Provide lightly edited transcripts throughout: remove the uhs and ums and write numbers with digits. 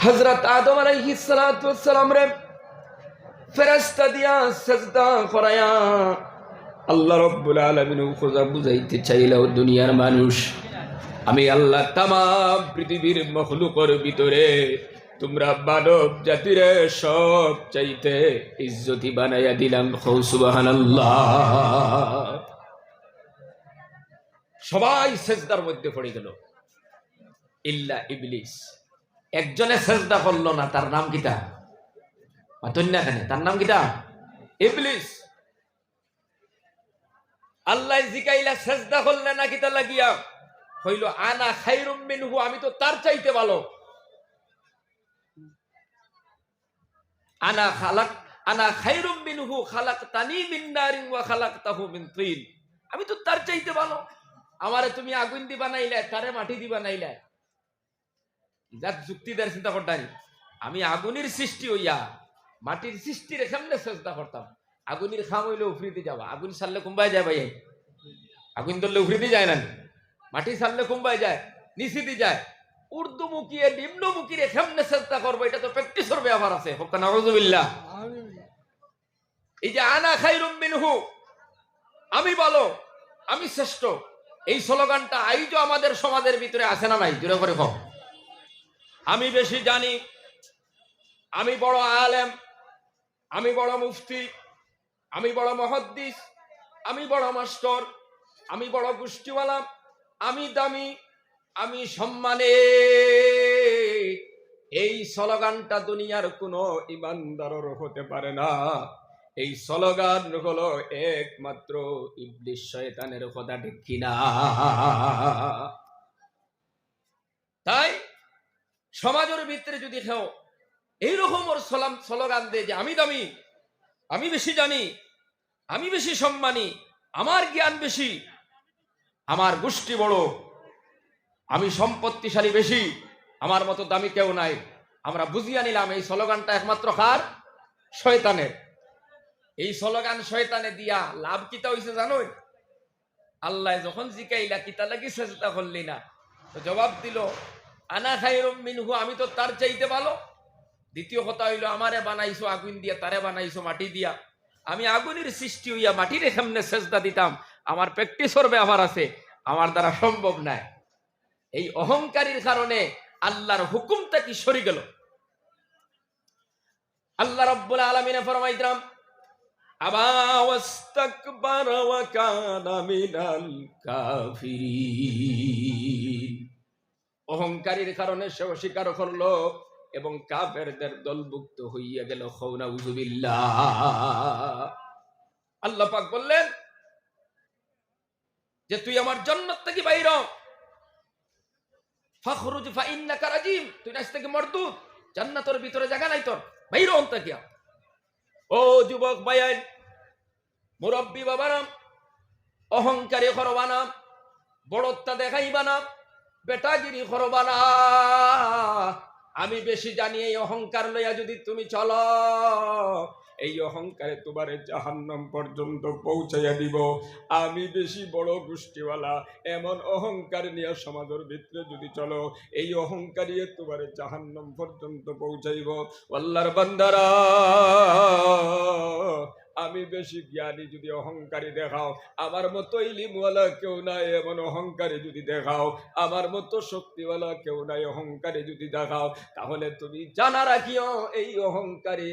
হযরত আদম আলাইহিস সালাতু ওয়াস সালাম রে ফেরেশতা দিয়া সিজদা করায়া আল্লাহ রাব্বুল আলামিন খোঁজা বুঝাইতে চাইলেও দুনিয়ার মানুষ আমি আল্লাহ তামাম পৃথিবীর মখলুকের ভিতরে তোমরা মানব জাতিরে সব চাইতে ইজ্জতি বানাইয়া দিলাম। সুবহানাল্লাহ। সবাই সেজদার মধ্যে পড়ে গেল ইল্লা ইবলিস। একজনে সেজদা করলো না, তার নাম কিটা? মাতন্যাখানে তার নাম কিটা? ইবলিস। আল্লাহ জিকাইলা সেজদা করলে না কিটা লাগিয়া হইল আনা খায়রুম মিনহু, আমি তো তার চাইতে ভালো। আনা খায়রুম মিনহু খালাকতানি মিন নারিন ওয়া খালাকতাহু মিন তিন, আমি তো তার চাইতে ভালো। আমারে তুমি আগুন দি বানাইলে, তারে মাটি দি বানাইলে। যাক যুক্তিদার চিন্তা করতাম, আমি আগুনের সৃষ্টি হইয়া মাটির সৃষ্টির কেমনে চেষ্টা করতাম। আগুনের খাম হইলে উফরিতে যাওয়া, আগুন সারলে কুম্বাই যায় ভাই, আগুন ধরলে উফরিতে যায় না, মাটি সারলে কুম্বাই যায়, নিচেতে যায়। ঊর্ধ্বমুখী নিম্নমুখী কেমনে চেষ্টা করবো, এটা তো প্র্যাকটিসের ব্যাপার আছে। নাউযুবিল্লাহ। এই যে আনা খায়রুম মিনহু, আমি ভালো, আমি শ্রেষ্ঠ, এই স্লোগানটা আইজও আমাদের সমাজের ভিতরে আছে না নাই? জোরে করে কও। আমি বেশি জানি, আমি বড় আলেম, আমি বড় মুফতি, আমি বড় মুহাদ্দিস, আমি বড় মাস্টার, আমি বড় গোষ্ঠীওয়ালা, আমি দামি, আমি সম্মানে। এই স্লোগানটা দুনিয়ার কোনো ইমানদারের হতে পারে না। এই স্লোগান হলো একমাত্র ইবলিস শয়তানের কথা, ঠিক কিনা? তাই সমাজের ভিতরে যদি কেউ এইরকম ওর স্লোগান দেয় যে আমি দামি, আমি বেশি জানি, আমি বেশি সম্মানী, আমার জ্ঞান বেশি, আমার গোষ্ঠী বড়, আমি সম্পত্তিশালী বেশি, আমার মতো দামি কেউ নাই, আমরা বুঝিয়ে নিলাম এই স্লোগানটা একমাত্র কার? শয়তানের। এই স্লোগান শয়তানে দিয়া লাভ কিতা হইছে জানো? আল্লাহ যখন জিকাইলা কিতা লাগি চেষ্টা করলি না, তো জবাব দিল আনা খায়রুম মিনহু, আমি তো তার চাইতে ভালো। দ্বিতীয় কথা হইল আমারে বানাইছো আগুন দিয়া, তারে বানাইছো মাটি দিয়া। আমি আগুনের সৃষ্টি হইয়া মাটির কেমনে সেজদা দিতাম, আমার প্র্যাকটিসের ব্যাপার আছে, আমার দ্বারা সম্ভব নাই। এই অহংকারীর কারণে আল্লাহর হুকুমটা কি সরে গেল। আল্লাহ রাব্বুল আলামিন ফরমাইতাম আবা ওয়াস্তাকবারা ওয়া কানা মিনাল কাফিরিন। অহংকারীর কারণে সে অস্বীকার করলো এবং কাফেরদের দলভুক্ত হইয়া গেল। নাউযুবিল্লাহ। আল্লাহ পাক বললেন যে তুই আমার জান্নাত থেকে বাইর হ, ফাখরুজ ফা ইন্নাকা রাজিম, তুই আজ থেকে মরদুদ, জান্নাতের ভিতরে জায়গা নাই তোর, বাইর হন তাকিয়া। ও যুবক ভাইয়ের, মুরব্বী বাবারা, অহংকারী করবা না, বড়ত্বা দেখাইবা না, বেটাগিরি করবা না। আমি বেশি জানি, এই অহংকার লইয়া যদি তুমি চলো, এই অহংকারে তোমার জাহান্নাম পর্যন্ত পৌঁছাইয়া দিব। আমি বেশি বড় গোষ্ঠীওয়ালা, এমন অহংকার নিয়ে সমাজের ভিতরে যদি চলো, এই অহংকারী তোমার জাহান্নাম পর্যন্ত পৌঁছাইব। আল্লাহর বান্দারা, আমি বেশি জ্ঞানী যদি অহংকারী দেখাও, আমার মতো ইলিমওয়ালা কেউ নাই এমন অহংকারী যদি দেখাও, আমার মতো শক্তিওয়ালা কেউ নাই অহংকারী যদি দেখাও, তাহলে তুমি জানা রাখিও এই অহংকারী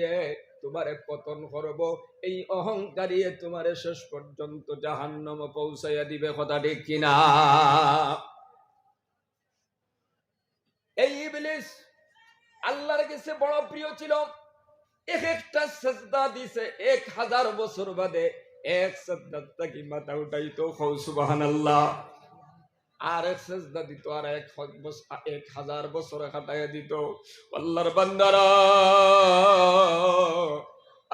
তোমারে পতন করব, এই অহংকারী তোমারে শেষ পর্যন্ত জাহান্নাম পৌঁছাইয়া দিবে। কথা ঠিক কিনা? এই ইবলিস আল্লাহর কাছে বড় প্রিয় ছিল। একটা সেজদা দিছে 1000 বছর বাদে, এক সেজদা থেকে মাথা উঠাইতো, সুবহানাল্লাহ। আর এক সেজদা দিত, আর 1000 বছর কাটাইয়া দিত। আল্লাহর বান্দারা,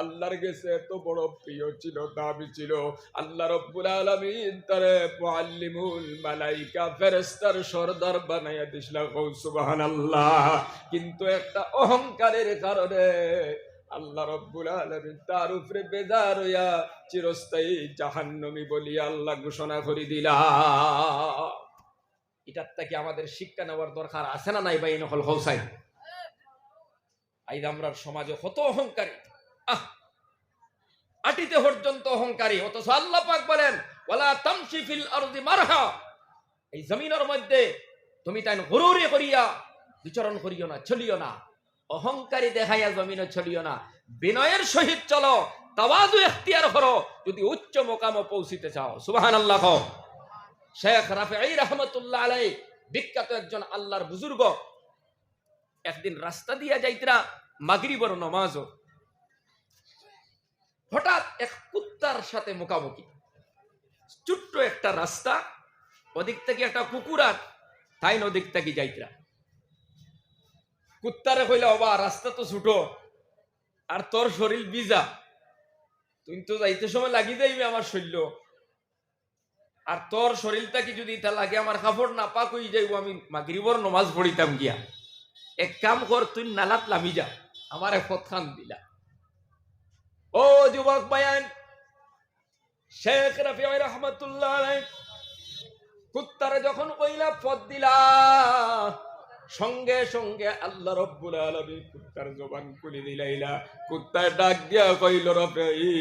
আল্লাহর কাছে এত বড় প্রিয় ছিল, দাবি ছিল, আল্লাহ রাব্বুল আলামিন তারে মুআল্লিমুল মালাইকা, ফেরেশতার সরদার বানাইয়া দিছিল। সুবহানাল্লাহ। কিন্তু একটা অহংকারের কারণে আল্লাহ রাব্বুল আলামিন তার উপরে বেজার হইয়া চিরস্থায়ী জাহান্নামী বলিয়া আল্লাহ ঘোষণা করে দিলা। এটার থেকে আমাদের শিক্ষা নেওয়ার দরকার আছে না নাই ভাই? নকল হোসাইন আইজ আমরার সমাজে কত অহংকারী, আটিতে পর্যন্ত অহংকারী। অথচ আল্লাহ পাক বলেন ওয়ালা তামশি ফিল আরদি মারহা, এই জমিনের মধ্যে তুমি তাই গরুরে করিয়া বিচরণ করিও না, চলিও না, অহংকারী দেখাইয়া জমিনে চলিও না, বিনয়ের সহিত চলো, তাওয়াজু ইখতিয়ার করো যদি উচ্চ মোকামে পৌঁছিতে চাও। সুবহানাল্লাহ। শেখ রাফিঈ রাহমাতুল্লাহ আলাইহি বিখ্যাত একজন আল্লাহর বুজুর্গ, একদিন রাস্তা দিয়া যাইতরা মাগরিবের নামাজও, হঠাৎ এক কুত্তার সাথে মুখামুখি। ছোট্ট একটা রাস্তা, ওদিক থেকে একটা কুকুর আর তাই নদিক থেকে যাইতরা। কুত্তারে কইলা বাবা রাস্তা তো ছোট আর তোর শরীর ভিজা, তুই তো যাইতে সময় লাগি যাইবে আমার শরীর, আর তোর শরীরটা কি যদি তা লাগে আমার কাপড় না পাক হয়ে যাইব, আমি মাগরিবের নামাজ পড়িতাম গিয়া, এক কাম কর তুই নালাত লামি যা, আমার পথখান দিলা। ও যুবক বায়ান, শেখ রাফিঈ রাহমাতুল্লাহ আলাইহি কুত্তারে যখন কইলা পথ দিলা, সঙ্গে সঙ্গে আল্লাহ রাব্বুল আলামিন কুত্তার জবান খুলে দিলাইলা। কুত্তা ডাক দিয়া কইল রাফিঈ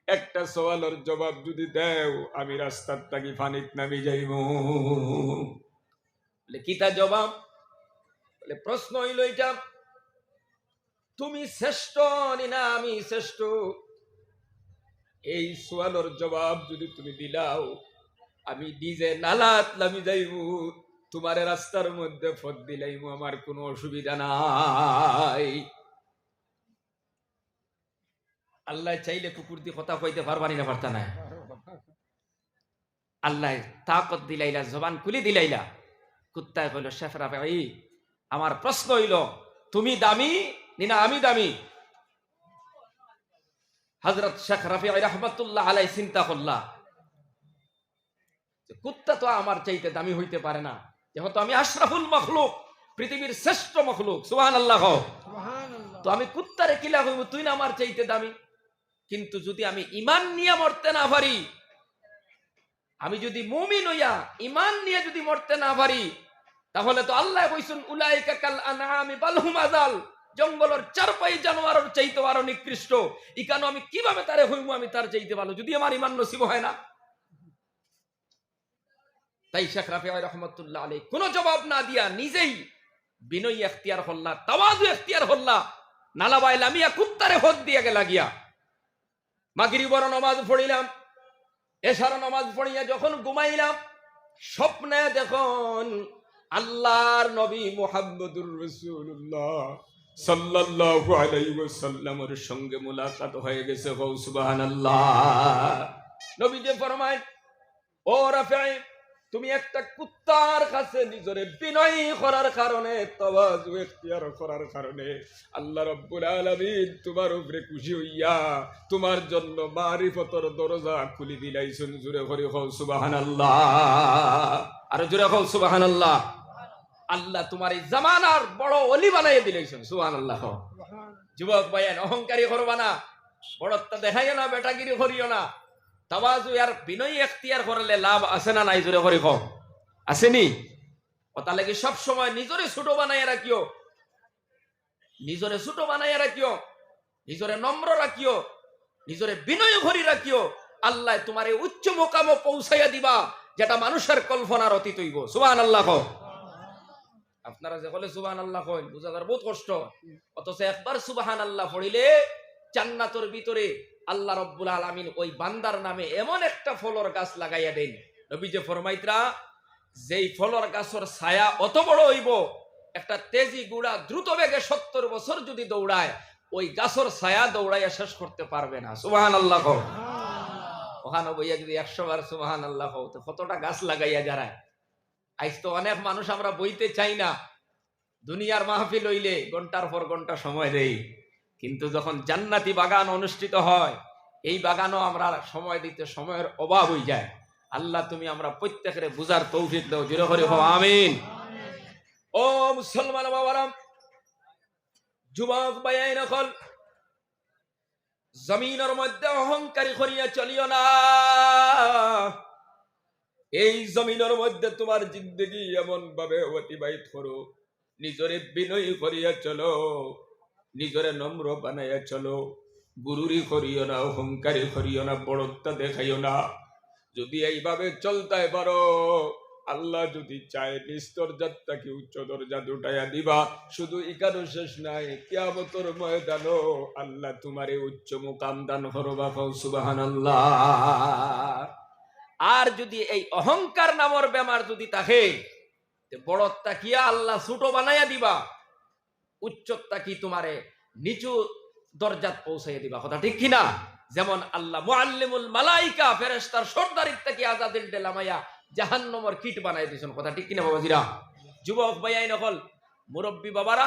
একটা সওয়ালের জবাব যদি দেও আমি রাস্তার থাকি পানিত নামি যাইব। বলে কিতা জবাব? বলে প্রশ্ন হইল এটা, তুমি শ্রেষ্ঠ না আমি শ্রেষ্ঠ? এই সওয়ালের জবাব যদি তুমি দিলাও আমি নিজে নালাত নামি যাইব, তোমার রাস্তার মধ্যে পথ দিলাইব, আমার কোনো অসুবিধা নাই। আল্লাহ চাইলে কুকুর দিয়ে কথা কইতে পারবানি না, পারতা না? আল্লাহ তাকত দিলাইলা, জবান খুলি দিলাইলা। কুত্তায় কইল শেখ রাফিঈ আমার প্রশ্ন হইল তুমি দামি না আমি দামি? হযরত শেখ রাফিঈ রাহমাতুল্লাহ আলাইহি চিন্তা করলা, কুত্তা তো আমার চাইতে দামি হইতে পারে না, যেহেতু আমি আশরাফুল মখলুক, পৃথিবীর শ্রেষ্ঠ মখলুক, সুবহানাল্লাহ। তো আমি কুত্তারে কিলা হইব, তুই না আমার চাইতে দামি। কিন্তু যদি আমি ঈমান নিয়ে মরতে না পারি, আমি যদি মুমিন হইয়া ঈমান নিয়ে যদি মরতে না পারি, তাহলে তো আল্লাহ কইছেন উলাইকা কাল আনআমি বাল হুম আযাল, জঙ্গলের চারপাই জানোয়ারের চাইতে আরো নিকৃষ্ট। ইকানো আমি কিভাবে তারে হইব, আমি তার চাইতে ভালো, যদি আমার ঈমান নসিব হয় না। তাই শেখ রাফিঈ রাহমাতুল্লাহ আলাইহি কোনো জবাব না দিয়া নিজেই বিনয় ইখতিয়ার হল্লা, তাওয়াজু ইখতিয়ার হল্লা, নালাবাই লামিয়া কুত্তারে হদ দিয়া গেলা গিয়া। মাগরিবের নামাজ পড়িলাম, এশার নামাজ পড়িয়া যখন ঘুমাইলাম, স্বপ্নে দেখুন আল্লাহর নবী মুহাম্মদুর রাসূলুল্লাহ সাল্লাল্লাহু আলাইহি ওয়াসাল্লামের সঙ্গে মুলাকাত হয়ে গেছে। সুবহানাল্লাহ। নবী যে ফরমায় ও রাফিঈ তুমি একটা কুত্তার কাছে নিজরে বিনয় করার কারণে, তাওয়াজু ইখতিয়ার করার কারণে আল্লাহ রাব্বুল আলামিন তোমার উপরে খুশি হইয়া তোমার জন্য মারিফতের দরজা খুলে দিলাইছেন। জোরে করে কও সুবহানাল্লাহ, আর জোরে কও সুবহানাল্লাহ। আল্লাহ তোমার এই জামানার বড় ওলি বানাইয়া দিলাইছেন। সুবহানাল্লাহ। যুবক ভাইয়ের অহংকারী করবা না, বড়ত্ব দেখাইও না, বেটাগিরি করিও না। তাওয়াজু আর বিনয় ইখতিয়ার করলে লাভ আছে না নাই? জোরে করে কও আসেনি? কথা লাগি সব সময় নিজরে ছোট বানাইয়া রাখিও, নিজরে ছোট বানাইয়া রাখিও, নিজরে নম্র রাখিও, নিজরে বিনয় ভরি রাখিও। আল্লাহ তোমার এই উচ্চ মোকামে পৌঁছাইয়া দিবা, যেটা মানুষের কল্পনার অতীত হইব। সুবহানাল্লাহ। আপনারা যে বলে সুবহানাল্লাহ কইন, বুঝা যার বহুত কষ্ট, অথচ একবার সুবহানাল্লাহ পড়িলে জান্নাতের ভিতরে আল্লাহ রাব্বুল আলামিন ওই বান্দার নামে এমন একটা ফলর গাছ লাগাইয়া দেন। নবী যে ফরমাইতরা যেই ফলর গাছের ছায়া অত বড় হইব, একটা তেজি গুড়া দ্রুত বেগে 70 বছর যদি দৌড়ায়, ওই গাছের ছায়া দৌড়াইয়া শেষ করতে পারবে না। সুবহানাল্লাহ। ওখানে বইয়া যদি 100 বার সুবহানাল্লাহ কও, তো কতটা গাছ লাগাইয়া যারায়। আজ তো অনেক মানুষ আমরা বইতে চাই না, দুনিয়ার মাহফিল হইলে ঘন্টার পর ঘন্টা সময় দেই, কিন্তু যখন জান্নাতি বাগান অনুষ্ঠিত হয়, এই বাগানও আমরা সময় দিতে সময়ের অভাব হয়ে যায়। আল্লাহ তুমি আমরা প্রত্যেকের বুঝার তৌফিক দাও। জোরে করে বলো আমিন। ও মুসলমান বাবারা, যুবক ভাই নকল, জমিনের মধ্যে অহংকারী করিয়া চলিও না। এই জমিনের মধ্যে তোমার জিন্দগি এমন ভাবে অতিবাহিত করো, নিজরে বিনয়ী করিয়া চলো, নিজরে নম্র বানাইয়া চলো, গুরুরি করিও না, অহংকারী করিও না, বড়ত্বা দেখাইও না। যদি এইভাবে চলতে পারো, আল্লাহ যদি চায় নিজ দরজাটাকে উচ্চ দরজা দুটাইয়া দিবা। শুধু ইকারও শেষ নাই, কিয়ামতের ময়দানও আল্লাহ তোমারে উচ্চ মুকাম দান করবা। সুবহানাল্লাহ। আর যদি এই অহংকার নামর বেমার যদি থাকে, বড়ত্বা কিয়া আল্লাহ ছোট বানাইয়া দিবা, উচ্চতা কি তোমারে নিচু দরজাত পৌঁছাইয়া দিবা। কথা ঠিক কিনা? যেমন আল্লাহ মুআল্লিমুল মালাইকা ফেরেশতার সর্দারিত্ব কি আজাদিল দেলামাইয়া জাহান্নামের কিট বানাই দিয়েছেন। কথা ঠিক কিনা বাবাজিরা? যুবক ভাইয়াই নকল মুরব্বী বাবারা,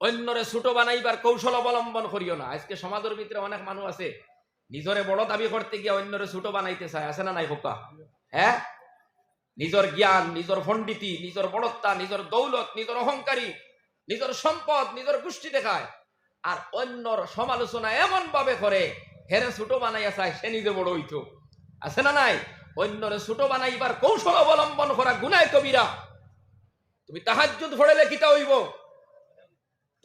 অন্যরে ছোট বানাইবার কৌশল অবলম্বন করিও না। আজকে সমাজের ভিতরে অনেক মানুষ আছে নিজরে বড় দাবি করতে গিয়ে অন্যরে ছোট বানাইতে চায়, আছে না নাই হোকা? হ্যাঁ, নিজের জ্ঞান, নিজের পণ্ডিতি, নিজের বড়ত্বা, নিজের দৌলত, নিজের অহংকারী, নিজের সম্পদ, নিজের গোষ্ঠী দেখায়, আর অন্যর সমালোচনা এমন ভাবে করে হেরে ছোট বানাইয়া চায় সে নিজে বড় হইতো। আছে না নাই? অন্যরে ছোট বানাইবার কৌশল অবলম্বন করা গুনাহ কবিরা। তুমি তাহাজ্জুদ পড়লে কিতা হইব?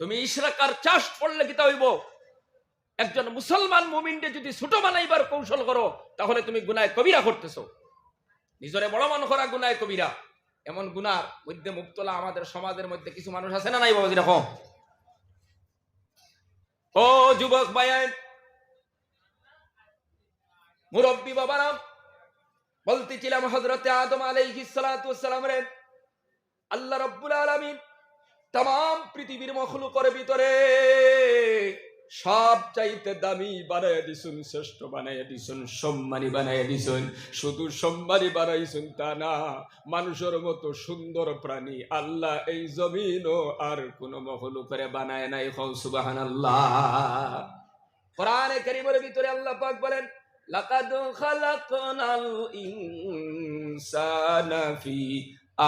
তুমি ইশরাকার চাষ পড়লে কিতা হইব? একজন মুসলমান মুমিনকে যদি ছোট বানাইবার কৌশল করো, তাহলে তুমি গুনাহ কবিরা করতেছো। নিজরে বড় মন করা গুনাহ কবিরা। এমন গুনার মধ্যে মুবতলা আমাদের সমাজের মধ্যে কিছু মানুষ আছে না নাই বাবাজি? দেখো ও যুবক ভাইয়ের, মুরব্বী বাবারা, বলতেছিলাম হযরতে আদম আলাইহিস সালাতু ওয়াস সালাম রে আল্লাহ রাব্বুল আলামিন तमाम পৃথিবীর মখলুকের ভিতরে সব চাইতে দামি বানাইয়া দিছুন, শ্রেষ্ঠ বানাইয়া দিছুন, সম্মানী বানাইয়া দিছুন। শুধু সম্মানী বানাইছুন তা না, মানুষের মতো সুন্দর প্রাণী আল্লাহ এই জমিনও আর কোন মখলুকের বানায় নাই। সুবহানাল্লাহ। কোরআনে কারীমের ভিতরে আল্লাহ পাক বলেন, লাকাদ খালাকনাল ইনসানা ফি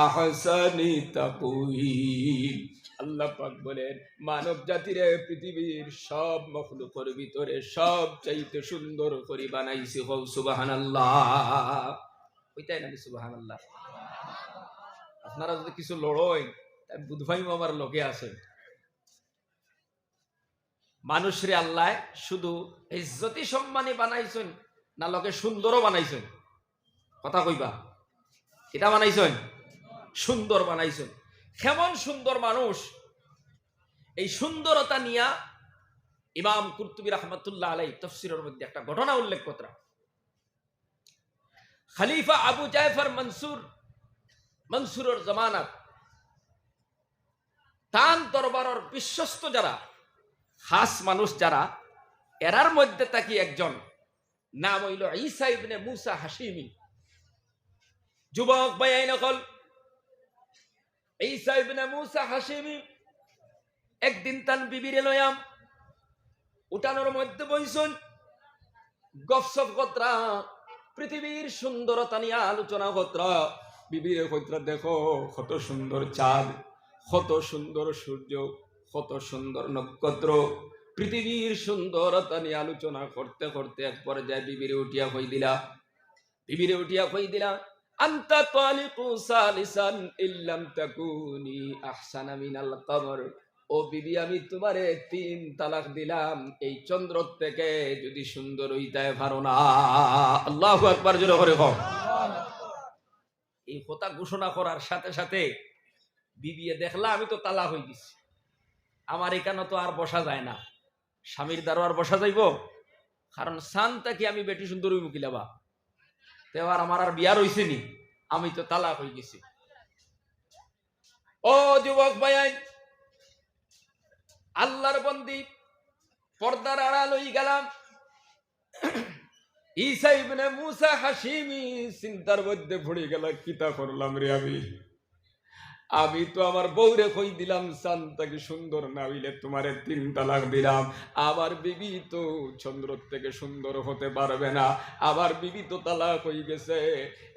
আহসানি তাকওয়িম। আল্লাহ পাক বলেন, মানব জাতির পৃথিবীর সব মখলুকের ভিতরে সব চাইতে সুন্দর করে বানাইছি। সুবহানাল্লাহ। ওইটাই নাকি সুবহানাল্লাহ? আপনারা যদি কিছু লড়েন, বুধভাই আমার লোকে আছে। মানুষরে আল্লাহ শুধু ইজ্জতি সম্মানী বানাইছেন না লোকে সুন্দরও বানাইছেন? কথা কইবা, এটা বানাইছেন, সুন্দর বানাইছেন। কেমন সুন্দর মানুষ? এই সুন্দরতা নিয়া ইমাম কুরতুবী রাহমাতুল্লাহ আলাইহি তাফসীরের মধ্যে একটা ঘটনা উল্লেখ করা। খলিফা আবু জাফর মনসুরের জামানাত তান দরবারের বিশ্বস্ত যারা খাস মানুষ যারা, এরার মধ্যে তাকি একজন নাম হইল ঈসা ইবনে মুসা হাশিমি। যুবক ভাই নকল, ঈসা ইবনে মুসা হাশিমি একদিন তান বিবিরে লয়াম উঠানোর মধ্যে বইছেন, গপসপ কত্রা, পৃথিবীর সুন্দরতা নিয়ে আলোচনা কত্রা। বিবিরে কত্রা, দেখো কত সুন্দর চাঁদ, কত সুন্দর সূর্য, কত সুন্দর নক্ষত্র। পৃথিবীর সুন্দরতা নিয়ে আলোচনা করতে করতে এক পর্যায়ে বিবিরে উঠিয়া কই দিলা, আনতা তালিকু সালিসান ইল্লাম তাকুনি আহসানা মিনাল কমর। ও বিবি, আমি তোমারে 3 তালাক দিলাম, এই চন্দ্র থেকে যদি সুন্দর হইতে পারো না। আল্লাহু আকবার জোরে করে কও। এই কথা ঘোষণা করার সাথে সাথে বিবিয়ে দেখলা আমি তো তালাক হয়ে গেছি, আমার এখানে তো আর বসা যায় না। স্বামীর দ্বারা আর বসা যাইব? কারণ শান্তা কি আমি বেটি সুন্দর হইব কিলাবা, তেবার আমার আর বিয়ার হইছে নি, আমি তো তালাক হয়ে গেছি। ও যুবক ভাই, আল্লাহর বন্দী পর্দার আড়াল হই গেলাম। ঈসা ইবনে মুসা হাশিমি চিন্তার মধ্যে পড়ে গেল, কিতা করলাম রে আমি তো আমার বউরে কই দিলাম শান্তাকে সুন্দর না হইলে তোমারে 3 তালাক দিলাম। আবার বিবি তো চন্দ্র থেকে সুন্দর হতে পারবে না, আবার বিবি তো তালাক হয়ে গেছে।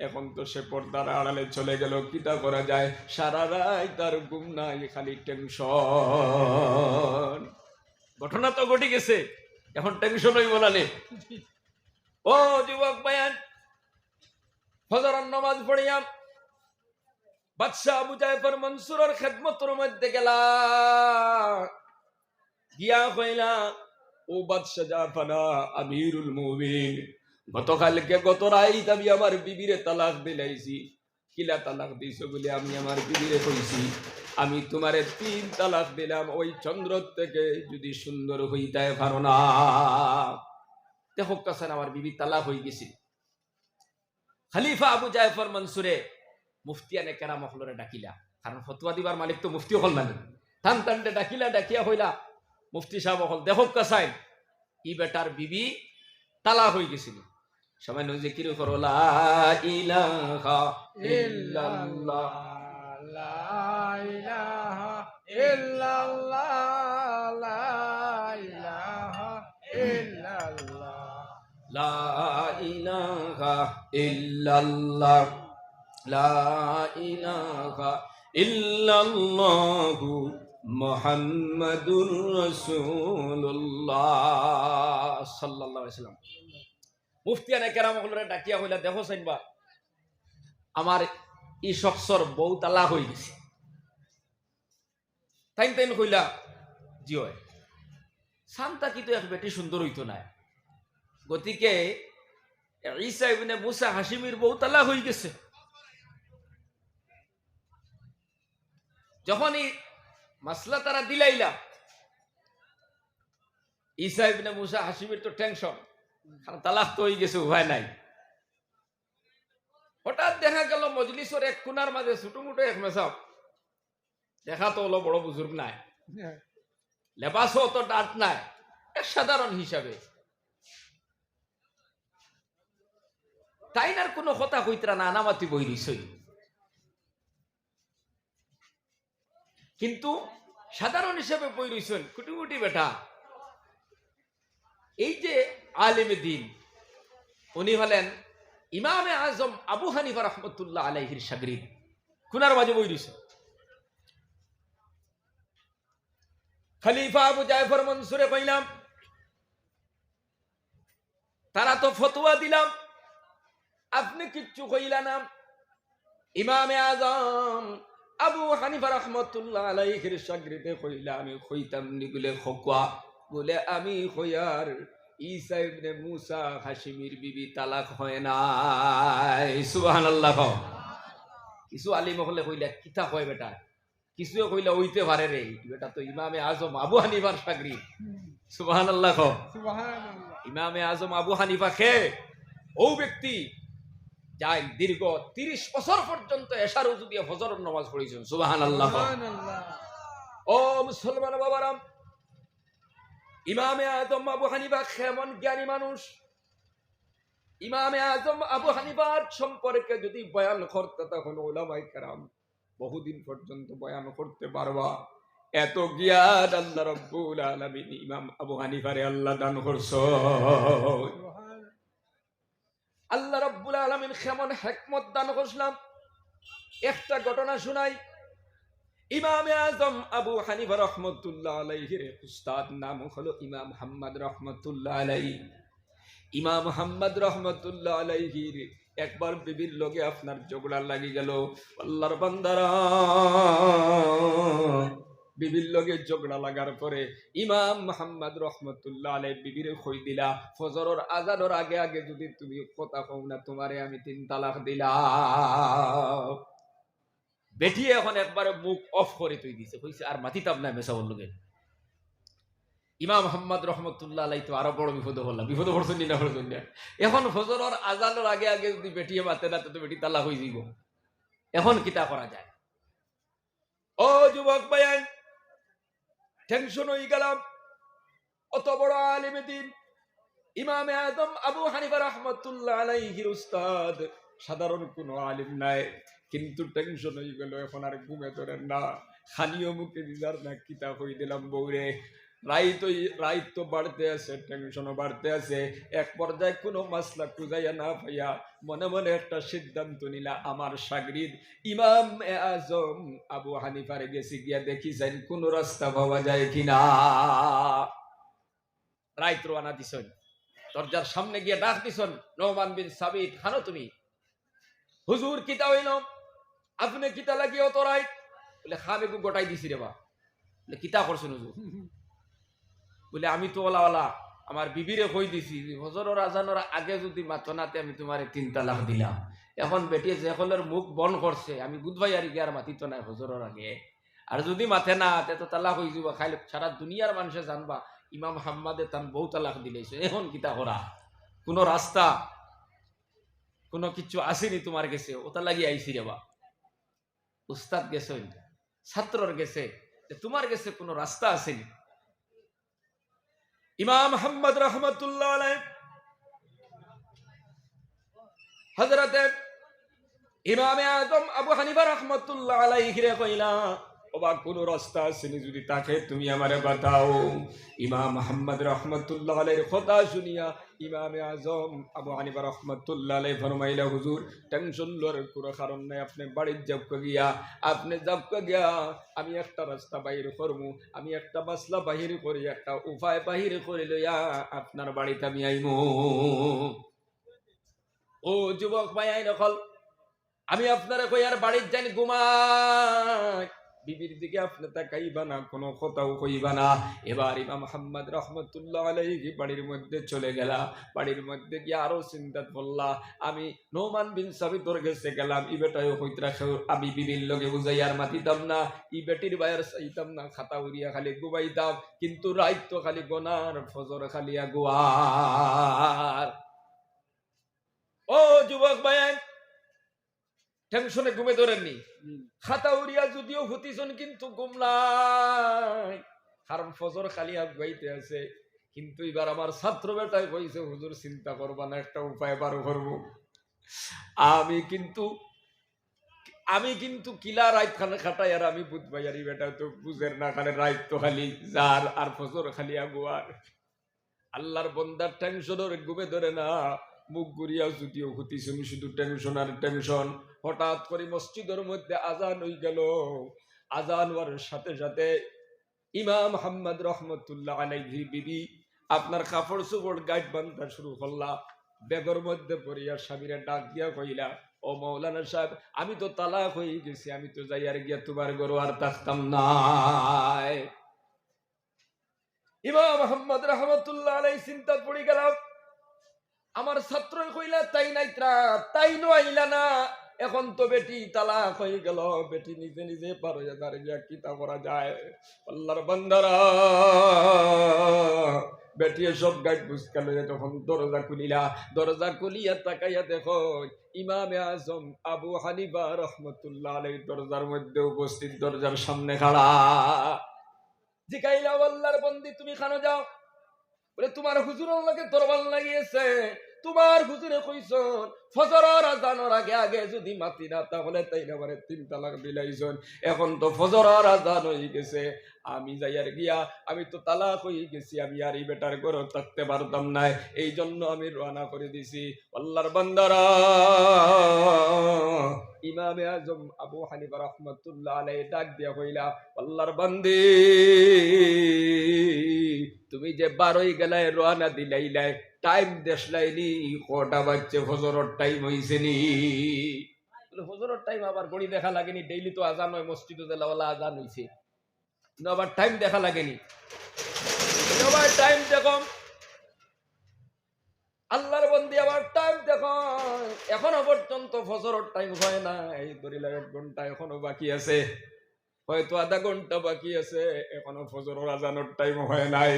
এখন তো সে পর্দার আড়ালে চলে গেল, কিতা করা যায়? সারা রাত তার ঘুম নাই, খালি টেনশন। ঘটনা তো ঘটে গেছে, এখন টেনশন হইব না নে। ও যুবক ভাইয়ান, ফজরের নামাজ পড়িয়াম বাদশাহ আবু জাফর মনসুরের খেদমতের মধ্যে গেলা। গিয়া কইলা, ও বাদশা জাফানা আমিরুল মুমিনিন, গতকালকে গত রাইত আমি আমার বিবিরে তালাক দিলাইছি। কিলা তালাক দিছো বলে আমি আমার বিবিরে কইছি, আমি তোমারে 3 তালাক দিলাম, ওই চন্দ্র থেকে যদি সুন্দর হইতায় পারো না। দেখো কাছেন আমার বিবি তালাক হয়ে গেছে। খলিফা আবু জাফর মনসুরে মুফতিয়ানে কেরাম হলরে ডাকিলা, কারণ ফতোয়া দিবার মালিক তো মুফতি হল মানে, টান টানটে ডাকিলা, ডাকিয়া হইলা মুফতি সাহেব হল, দেখো কাছাই ই বেটার বিবি তালাক হয়ে গেছিল। সামান্য জিকির করো, লা ইলাহা ইল্লাল্লাহ, লা ইলাহা ইল্লাল্লাহ, লা ইলাহা ইল্লাল্লাহ, লা ইলাহা ইল্লাল্লাহ, লা ইলাহা ইল্লাল্লাহু মুহাম্মাদুর রাসূলুল্লাহ সাল্লাল্লাহু আলাইহি ওয়াসাল্লাম। মুফতিয়ানে কেরাম হলরে ডাকিয়া হইলা, দেখো সাইনবা আমার ই শখসর বউ তালাক হয়ে গেছে। তাইন তাইন কইলা, জি হয়, সান্তা কিন্তু এক বেটি সুন্দর হইতো না, গতিকে ঈসা ইবনে মুসা হাশিমির বউ তালাক হয়ে গেছে। যখনই মাসলা তারা দিলাইলা, ঈসা ইবনে মুসা হাশিমির তো টেনশন, কারণ তালাক তো হয়ে গেছে, উপায় নাই। হঠাৎ দেখা গেল মজলিসের এক কোনার মাঝে ছোটমোটো এক মেসাব, দেখা তো হলো বড় বুজুর্গ নাই, লেবাসও তো ডাট নাই, এক সাধারণ হিসাবে তাইনার কোনো কথা কইতরা না, নামাতি বই দিছই, কিন্তু সাধারণ হিসাবে বই রইছেন কুটিমুটি বেটা। এই যে আলেমে দিন, উনি হলেন ইমামে আজম আবু হানিফা রহমতুল্লাহ আলাইহির শাগরিদ, কুনার মাঝে বই রইছে। খলিফা আবু জাফর মনসুরে কইলাম, তারা তো ফতোয়া দিলাম, আপনি কিচ্ছু কইলা না। ইমামে আজম আবু হানিফা রহমতুল্লাহ আলাইহির শাগরিদে কইলা, আমি কইতাম নি বলে খোকা, বলে আমি কইয়ার ঈসা ইবনে মুসা হাশিমির বিবি তালাক হয় নাই। সুবহানাল্লাহ। কিছু আলিম হলে কইলা, কিতা কয় বেটা, কিছু কইলা হইতে পারে রে, বেটা তো ইমামে আজম আবু হানিফার শাগরিদ। সুবহানাল্লাহ। সুবহানাল্লাহ। ইমামে আজম আবু হানিফা খে ও ব্যক্তি যাই দীর্ঘ 30 বছর পর্যন্ত এশার উজু দিয়ে ফজরের নামাজ পড়েছেন। সুবহানাল্লাহ। সুবহানাল্লাহ। ও মুসলমান বাবারাম, ইমামে আজম আবু হানিফা কেমন জ্ঞানী মানুষ। ইমামে আজম আবু হানিফার সম্পর্কে যদি বয়ান করতে, তখন উলামায়ে কেরাম বহুদিন পর্যন্ত বয়ান করতে পারবা, এত জ্ঞান আল্লাহ রাব্বুল আলামিন ইমাম আবু হানিফারে আল্লাহ দান করছো। আল্লাহ রাব্বুল আলামিন কেমন হিকমত দান করলাম। একটা ঘটনা শুনাই। ইমামে আজম আবু হানিফা রহমতুল্লাহ আলাইহির উস্তাদ নাম হলো ইমাম মুহাম্মদ রহমতুল্লাহ আলাইহি। ইমাম মুহাম্মদ রহমতুল্লাহ আলাইহির একবার বিবির লগে আপনার ঝগড়া লাগি গেল। আল্লাহর বান্দারা, বিবির লগে ঝগড়া লাগার পরে ইমাম মুহাম্মদ রহমতুল্লাহ আলাইহি বিবিরে কই দিলা, ফজরের আজানের আগে আগে যদি তুমি কথা কও না, তোমারে আমি 3 তালাক দিলাম। বেটি এখন একবারে মুখ অফ করে তুই দিছে, কইছে আর মাতিতাম না মেসাওর লগে। ইমাম মুহাম্মদ রহমতুল্লাহ আলাইহি তো আরো বড় বিপদ হল, বিপদ পড়ছেন না পড়ছেন না। এখন ফজরের আজানের আগে আগে যদি বেটি মাতে না, তো বেটি তালাক হয়ে যাব। এখন কিতা করা যায়? ও যুবক ভাইয়ান, টেনশন হয়ে গেলাম। অত বড় আলেমে দ্বীন ইমামে আজম আবু হানিফা রহমতুল্লাহ আলাইহির উস্তাদ, সাধারণ কোনো আলিম নাই, কিন্তু টেনশন হয়ে গেল। এখন আর ঘুমে ধরেন না, খানিও মুখে দিদার না, কিতা হয়ে দিলাম বউরে। রাইত তো বাড়তে আছে, টেনশনও বাড়তে আছে। এক পর্যায়ে কোনো মাসলা খুঁজাইয়া না পাইয়া মনে মনে একটা সিদ্ধান্ত নিলা, আমার শাগরিদ ইমাম আজম আবু হানিফার গেছি গিয়া দেখি যাই কোন রাস্তা পাওয়া যায় কিনা। রাইত রওনা দিছেন, দরজার সামনে গিয়ে ডাক দিছেন, নোমান বিন সাবিত, খানো তুমি? হুজুর কিতা হইল? আপনি কিতা লাগিয়ে অত রাইত? বলে খাবে গোটাই দিছি রে বা। বলে কিতা করছেন হুজুর? বলে আমি তো ওলাওয়ালা আমার বিবিরে কই দিছি হজরের আজানোর আগে যদি মাতো নাতে আমি তোমার 3 তালাক দিলাম। এখন বেটিয়ে যে হলের মুখ বন করছে আমি বুধবাই আর গিয়ে আর মাতিত নাই হজরের আগে। আর যদি মাথে না তে তো তালাক হয়ে যাবা, খাইলে সারা দুনিয়ার মানুষে জানবা ইমাম হাম্মাদে তান বউ তালাক দিলেছে। এখন কিতা করা? কোনো রাস্তা কোনো কিছু আসেনি তোমার গেছে, ওটা লাগিয়ে আইসি রে বা উস্তাদ গেছে ছাত্রর গেছে, তোমার গেছে কোনো রাস্তা আসেনি। ইমাম মুহাম্মদ রহমতুল্লাহ আলাইহি হযরতে ইমামে আজম আবু হানিফা রহমতুল্লাহ আলাইহি রে কইলা ওবা কোন রাস্তা আসেনি যদি তাকে তুমি আমারে বাতাও। ইমাম মুহাম্মদ রহমতুল্লাহ আলাইহির কথা শুনিয়া ইমামে আজম আবু হানিফা রহমতুল্লাহ আলাইহি ফরমাইলা হুজুর টেনশন লওয়ার কোনো কারণ নাই, আপনি বাড়ির যাবকে গিয়া আমি একটা রাস্তা বাহির করবো, আমি একটা মাসলা বাহির করি, একটা উপায় বাহির করে লইয়া আপনার বাড়িতে আমি আইমু। ও যুবক ভাই আই নকল আমি আপনারা কই আর বাড়ির জানি ঘুমাই, বিবির দিকে আপনি তাকাইবা না, কোনো কথাও কইবা না। এবার ইমাম মুহাম্মদ রহমতুল্লাহ আলাইহি বাড়ির মধ্যে চলে গেলা। বাড়ির মধ্যে গিয়ে আরো চিন্তা করলা, আমি নোমান বিন সাবিতর গেছে গেলাম, ই বেটাও কইতরা আমি বিবির লগে বুঝাই আর মাতিতাম না, ই বেটির বাইর চাইতাম না, খাতা উড়িয়া খালি ঘুমাইতাম, কিন্তু রাত তো খালি গোনার ফজর খালি আগুয়ার। ও যুবক ভাই টেনশনে ঘুমে ধরেননি, খাতা উড়িয়া যদিও হতিছন কিন্তু ঘুম নাই, কারণ ফজর খালি আগুয়াইতে আছে। কিন্তু এবার আমার ছাত্র বেটায় কইছে হুজুর চিন্তা করবা না, একটা উপায় বার করবো। আমি কিন্তু কিলা রাত খানে খাটাই আর আমি বুঝবাই আর বেটা তো বুঝের না, খানে রাত তো খালি যার আর ফজর খালি আগুয়ার। আল্লাহর বন্দার টেনশনের ঘুমে ধরে না, মুখ গুরিয়া যদিও হতিছুন শুধু টেনশন আর টেনশন। হঠাৎ করে মসজিদের মধ্যে আজান হয়ে গেল। আজান হওয়ার সাথে সাথে ইমাম মুহাম্মদ রহমতুল্লাহ আলাইহি বিবি আপনার কাপড় চোপড় গাইড বান্ধা শুরু করলা। বেগর মধ্যে পড়িয়া স্বামীরা ডাক দিয়া কইলা, ও মৌলানা সাহেব আমি তো তালাক হয়ে গেছি, আমি তো যাই আর গিয়া তোমার গরু আর থাকতাম না। ইমাম মুহাম্মদ রহমতুল্লাহ আলাইহি চিন্তা পড়ে গেলাম, আমার ছাত্র কইলা তাই নাই তাই আইলা না, এখন তো বেটি তালাক হয়ে গেল, বেটি নিজে নিজে পার হয়ে দাঁড়িয়ে কিতা করা যায়। আল্লাহর বান্দারা বেটি সব গাইড বুঝকা লইয়া তখন দরজা খুলিলা। দরজা খুলিয়া তাকাইয়া দেখো ইমামে আজম আবু হানিফা রহমতুল্লাহ আলাইহি দরজার মধ্যে উপস্থিত, দরজার সামনে খাড়া। জিকাইলা আল্লাহর বন্দি তুমি খানো যাও? বলে তোমার হুজুরের লগে দরবার লাগিয়েছে, তোমার হুজুরে কইছন ফজরের আজানের আগে আগে যদি মাতি না তাহলে তাইলে আমারে 3 তালাক দিলাইছন। এখন তো ফজরের আজান হয়ে গেছে, আমি যাইয়ার গিয়া আমি তো তালাক হয়ে গেছি, আমি আর এই বেটার ঘরে থাকতে পারতাম না, এই জন্য আমি রওনা করে দিছি। আল্লাহর বান্দারা ইমামে আজম আবু হানিফা রাহমাতুল্লাহ আলাইহি ডাক দিয়া কইলা, আল্লাহর বান্দি তুমি যে 12 গেলায় রওনা দিলাইলাই, টাইম দেশলাইনি কটা বাজছে, ফজরের টাইম হইছে নি? বলে ফজরের টাইম আবার ঘড়ি দেখা লাগেনি, ডেইলি তো আজান হয়, মসজিদে দেলাওয়ালা আজান হইছে, কিন্তু আবার টাইম দেখা লাগেনি। আবার টাইম দেখো, আল্লাহর বন্দি আবার টাইম দেখো, এখনো পর্যন্ত ফজরের টাইম হয় না, এই ধরিলা 1 ঘন্টা এখনো বাকি আছে, হয়তো আধা ঘন্টা বাকি আছে, এখনো ফজরের আজানের টাইম হয় নাই।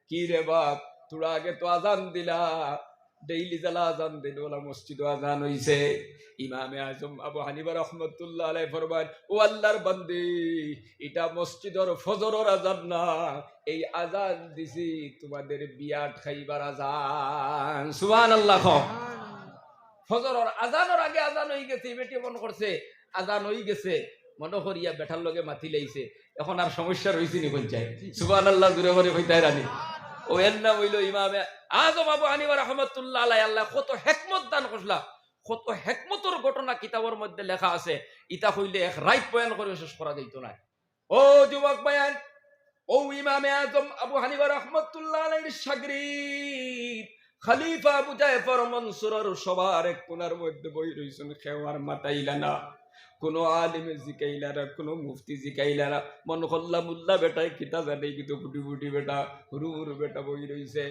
কি রে বাপ, তোরা আগে তো আজান দিলা, ডেইলি জ্বালা আজান দিল, ওলা মসজিদ আজান হইছে। ইমামে আজম আবু হানিফা রাহমাতুল্লাহ আলাইহি ফরমান, ও আল্লাহর বান্দি এটা মসজিদের ফজরের আজান না, এই আজান দিছি তোমাদের বিয়াট খাইবার আজান। সুবহানাল্লাহ। ফজরের আজানের আগে আজান হয়ে গেছে, বেটি মনে করছে আজান হয়ে গেছে, মনে করিয়া বেটার লগে মাতি লাইছে, এখন আর সমস্যা রইছে নি পঞ্চায়েত। সুবহানাল্লাহ জুড়ে করে কইতাই রানি। ও এর নাম হইল ইমামে আজম আবু হানিফা রাহমাতুল্লাহ আলাইহি। আল্লাহ কত হিকমত দান করলা, কত হিকমতের ঘটনা কিতাবের মধ্যে লেখা আছে, ইতা হইলে এক রাইট বয়ান করে শেষ করা যাইত না। ও যুবক বয়ান, ও ইমামে আজম আবু হানিফা রাহমাতুল্লাহ আলাইহির শাগরিদ খলিফা আবু জাফর মনসুরের সবার এক কোণার মধ্যে বই রইছেন, খেওয়ার মাতাইলা না। কোনো আলিমে জিকাইলারা, কোনো মুফতি জিকাইলারা, মন খল্লা মুল্লা বেটায় কিতা জানে কিন্তু ফুটি ফুটি বেটা হুরু হুরু বেটা বই রইছে।